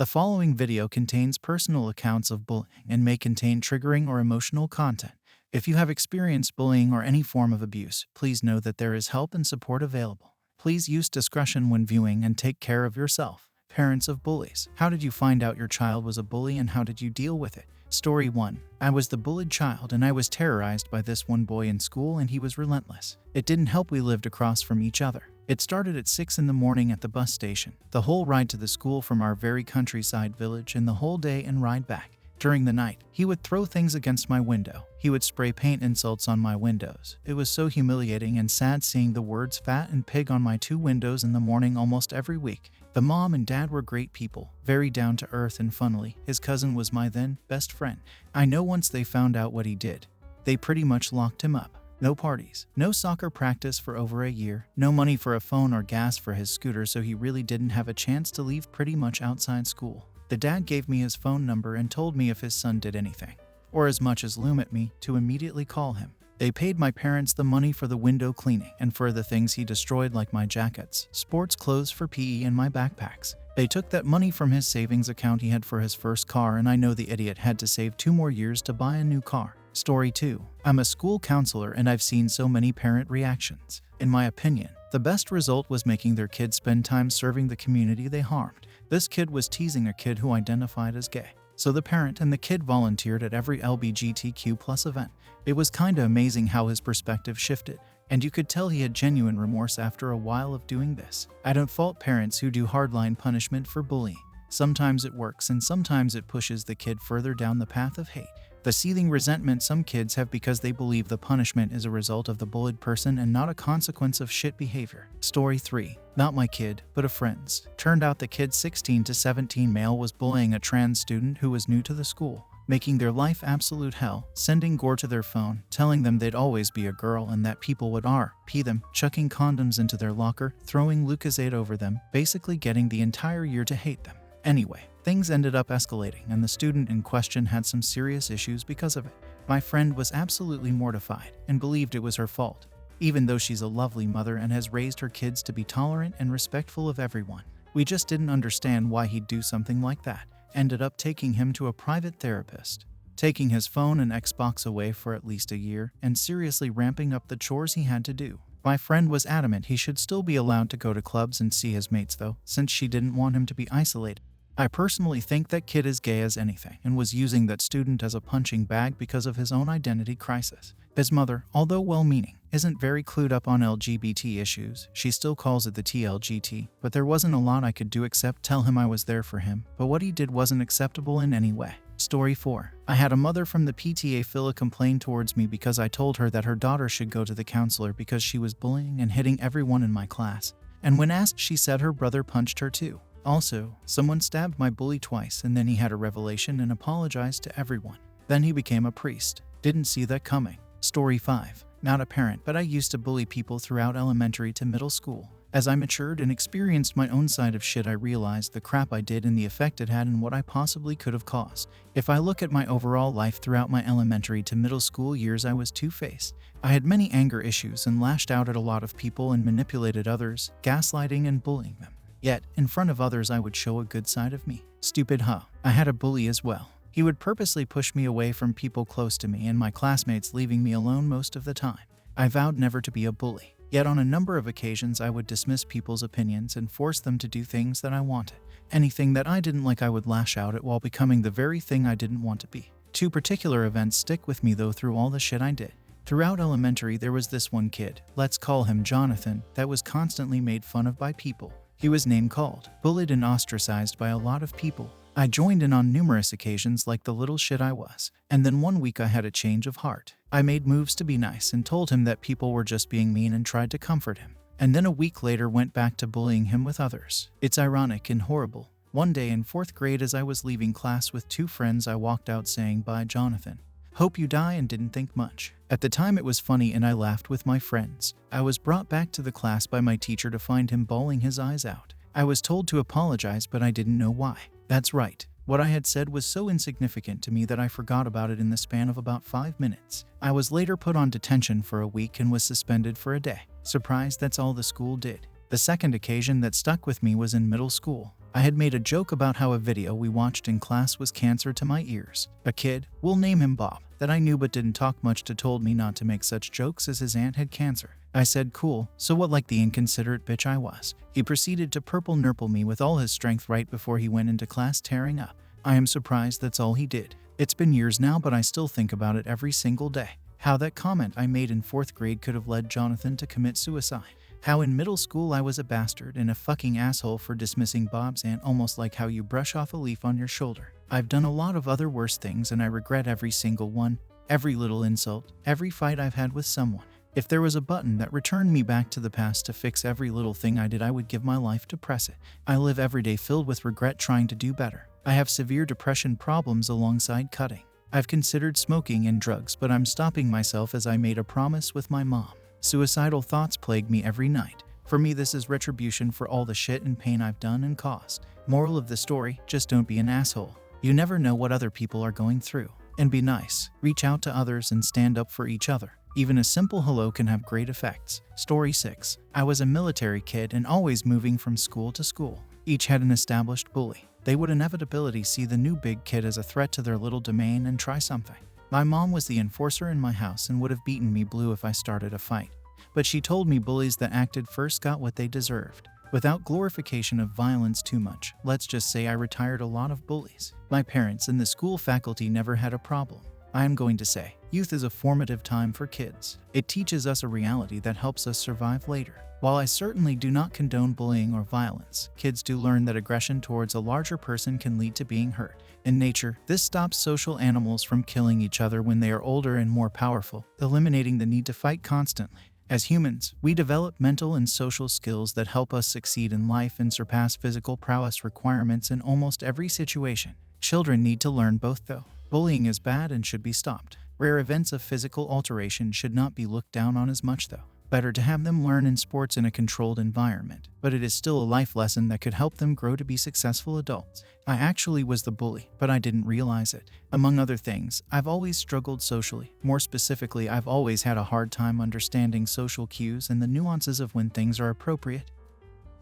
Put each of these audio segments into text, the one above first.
The following video contains personal accounts of bullying and may contain triggering or emotional content. If you have experienced bullying or any form of abuse, please know that there is help and support available. Please use discretion when viewing and take care of yourself. Parents of bullies. How did you find out your child was a bully and how did you deal with it? Story 1. I was the bullied child and I was terrorized by this one boy in school and he was relentless. It didn't help we lived across from each other. It started at 6 in the morning at the bus station, the whole ride to the school from our very countryside village and the whole day and ride back. During the night, he would throw things against my window. He would spray paint insults on my windows. It was so humiliating and sad seeing the words fat and pig on my 2 windows in the morning almost every week. The mom and dad were great people, very down to earth and funnily. His cousin was my then best friend. I know once they found out what he did, they pretty much locked him up. No parties, no soccer practice for over a year, no money for a phone or gas for his scooter, so he really didn't have a chance to leave pretty much outside school. The dad gave me his phone number and told me if his son did anything, or as much as loom at me, to immediately call him. They paid my parents the money for the window cleaning and for the things he destroyed like my jackets, sports clothes for PE and my backpacks. They took that money from his savings account he had for his first car, and I know the idiot had to save 2 more years to buy a new car. Story 2. I'm a school counselor and I've seen so many parent reactions. In my opinion, the best result was making their kids spend time serving the community they harmed. This kid was teasing a kid who identified as gay. So the parent and the kid volunteered at every LGBTQ+ event. It was kinda amazing how his perspective shifted, and you could tell he had genuine remorse after a while of doing this. I don't fault parents who do hardline punishment for bullying. Sometimes it works and sometimes it pushes the kid further down the path of hate. The seething resentment some kids have because they believe the punishment is a result of the bullied person and not a consequence of shit behavior. Story 3. Not my kid, but a friend's. Turned out the kid 16 to 17 male was bullying a trans student who was new to the school, making their life absolute hell, sending gore to their phone, telling them they'd always be a girl and that people would RP them, chucking condoms into their locker, throwing Lucozade over them, basically getting the entire year to hate them. Anyway, things ended up escalating and the student in question had some serious issues because of it. My friend was absolutely mortified and believed it was her fault, even though she's a lovely mother and has raised her kids to be tolerant and respectful of everyone. We just didn't understand why he'd do something like that. Ended up taking him to a private therapist, taking his phone and Xbox away for at least a year, and seriously ramping up the chores he had to do. My friend was adamant he should still be allowed to go to clubs and see his mates though, since she didn't want him to be isolated. I personally think that kid is gay as anything and was using that student as a punching bag because of his own identity crisis. His mother, although well-meaning, isn't very clued up on LGBT issues. She still calls it the TLGT, but there wasn't a lot I could do except tell him I was there for him, but what he did wasn't acceptable in any way. Story 4. I had a mother from the PTA fill a complaint towards me because I told her that her daughter should go to the counselor because she was bullying and hitting everyone in my class. And when asked, she said her brother punched her too. Also, someone stabbed my bully twice and then he had a revelation and apologized to everyone. Then he became a priest. Didn't see that coming. Story 5. Not a parent, but I used to bully people throughout elementary to middle school. As I matured and experienced my own side of shit, I realized the crap I did and the effect it had and what I possibly could have caused. If I look at my overall life throughout my elementary to middle school years, I was two-faced. I had many anger issues and lashed out at a lot of people and manipulated others, gaslighting and bullying them. Yet, in front of others I would show a good side of me. Stupid huh? I had a bully as well. He would purposely push me away from people close to me and my classmates, leaving me alone most of the time. I vowed never to be a bully. Yet on a number of occasions I would dismiss people's opinions and force them to do things that I wanted. Anything that I didn't like I would lash out at while becoming the very thing I didn't want to be. 2 particular events stick with me though through all the shit I did. Throughout elementary there was this one kid, let's call him Jonathan, that was constantly made fun of by people. He was name-called, bullied and ostracized by a lot of people. I joined in on numerous occasions like the little shit I was. And then one week I had a change of heart. I made moves to be nice and told him that people were just being mean and tried to comfort him. And then a week later went back to bullying him with others. It's ironic and horrible. One day in 4th grade as I was leaving class with 2 friends, I walked out saying, "Bye, Jonathan. Hope you die," and didn't think much. At the time it was funny and I laughed with my friends. I was brought back to the class by my teacher to find him bawling his eyes out. I was told to apologize, but I didn't know why. That's right. What I had said was so insignificant to me that I forgot about it in the span of about 5 minutes. I was later put on detention for a week and was suspended for a day. Surprised that's all the school did. The second occasion that stuck with me was in middle school. I had made a joke about how a video we watched in class was cancer to my ears. A kid, we'll name him Bob, that I knew but didn't talk much to told me not to make such jokes as his aunt had cancer. I said cool, so what, like the inconsiderate bitch I was. He proceeded to purple nurple me with all his strength right before he went into class tearing up. I am surprised that's all he did. It's been years now, but I still think about it every single day. How that comment I made in 4th grade could have led Jonathan to commit suicide. How in middle school I was a bastard and a fucking asshole for dismissing Bob's aunt, almost like how you brush off a leaf on your shoulder. I've done a lot of other worse things and I regret every single one, every little insult, every fight I've had with someone. If there was a button that returned me back to the past to fix every little thing I did, I would give my life to press it. I live every day filled with regret, trying to do better. I have severe depression problems alongside cutting. I've considered smoking and drugs, but I'm stopping myself as I made a promise with my mom. Suicidal thoughts plague me every night. For me, this is retribution for all the shit and pain I've done and caused. Moral of the story, just don't be an asshole. You never know what other people are going through. And be nice. Reach out to others and stand up for each other. Even a simple hello can have great effects. Story 6. I was a military kid and always moving from school to school. Each had an established bully. They would inevitably see the new big kid as a threat to their little domain and try something. My mom was the enforcer in my house and would have beaten me blue if I started a fight. But she told me bullies that acted first got what they deserved. Without glorification of violence too much, let's just say I retired a lot of bullies. My parents and the school faculty never had a problem. I am going to say, youth is a formative time for kids. It teaches us a reality that helps us survive later. While I certainly do not condone bullying or violence, kids do learn that aggression towards a larger person can lead to being hurt. In nature, this stops social animals from killing each other when they are older and more powerful, eliminating the need to fight constantly. As humans, we develop mental and social skills that help us succeed in life and surpass physical prowess requirements in almost every situation. Children need to learn both though. Bullying is bad and should be stopped. Rare events of physical alteration should not be looked down on as much though. Better to have them learn in sports in a controlled environment, but it is still a life lesson that could help them grow to be successful adults. I actually was the bully, but I didn't realize it. Among other things, I've always struggled socially. More specifically, I've always had a hard time understanding social cues and the nuances of when things are appropriate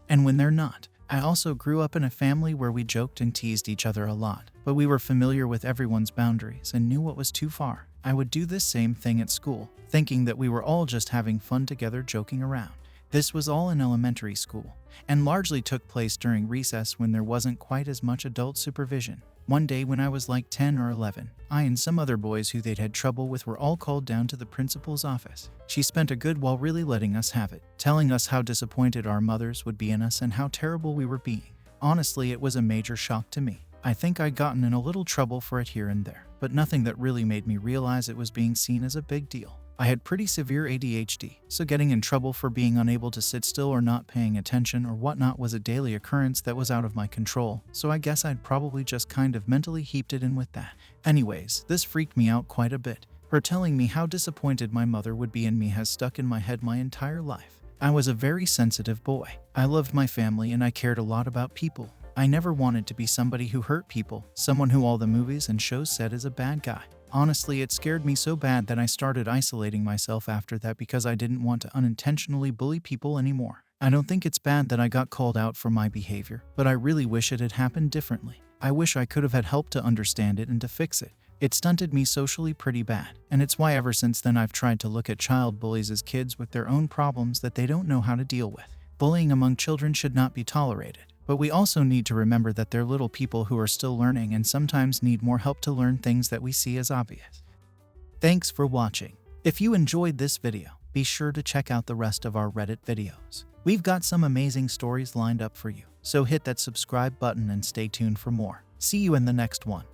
and when they're not. I also grew up in a family where we joked and teased each other a lot, but we were familiar with everyone's boundaries and knew what was too far. I would do this same thing at school, thinking that we were all just having fun together joking around. This was all in elementary school, and largely took place during recess when there wasn't quite as much adult supervision. One day when I was like 10 or 11, I and some other boys who they'd had trouble with were all called down to the principal's office. She spent a good while really letting us have it, telling us how disappointed our mothers would be in us and how terrible we were being. Honestly, it was a major shock to me. I think I'd gotten in a little trouble for it here and there, but nothing that really made me realize it was being seen as a big deal. I had pretty severe ADHD, so getting in trouble for being unable to sit still or not paying attention or whatnot was a daily occurrence that was out of my control, so I guess I'd probably just kind of mentally heaped it in with that. Anyways, this freaked me out quite a bit. Her telling me how disappointed my mother would be in me has stuck in my head my entire life. I was a very sensitive boy. I loved my family and I cared a lot about people. I never wanted to be somebody who hurt people, someone who all the movies and shows said is a bad guy. Honestly, it scared me so bad that I started isolating myself after that because I didn't want to unintentionally bully people anymore. I don't think it's bad that I got called out for my behavior, but I really wish it had happened differently. I wish I could have had help to understand it and to fix it. It stunted me socially pretty bad, and it's why ever since then I've tried to look at child bullies as kids with their own problems that they don't know how to deal with. Bullying among children should not be tolerated. But we also need to remember that they're little people who are still learning and sometimes need more help to learn things that we see as obvious. Thanks for watching. If you enjoyed this video, be sure to check out the rest of our Reddit videos. We've got some amazing stories lined up for you, so hit that subscribe button and stay tuned for more. See you in the next one.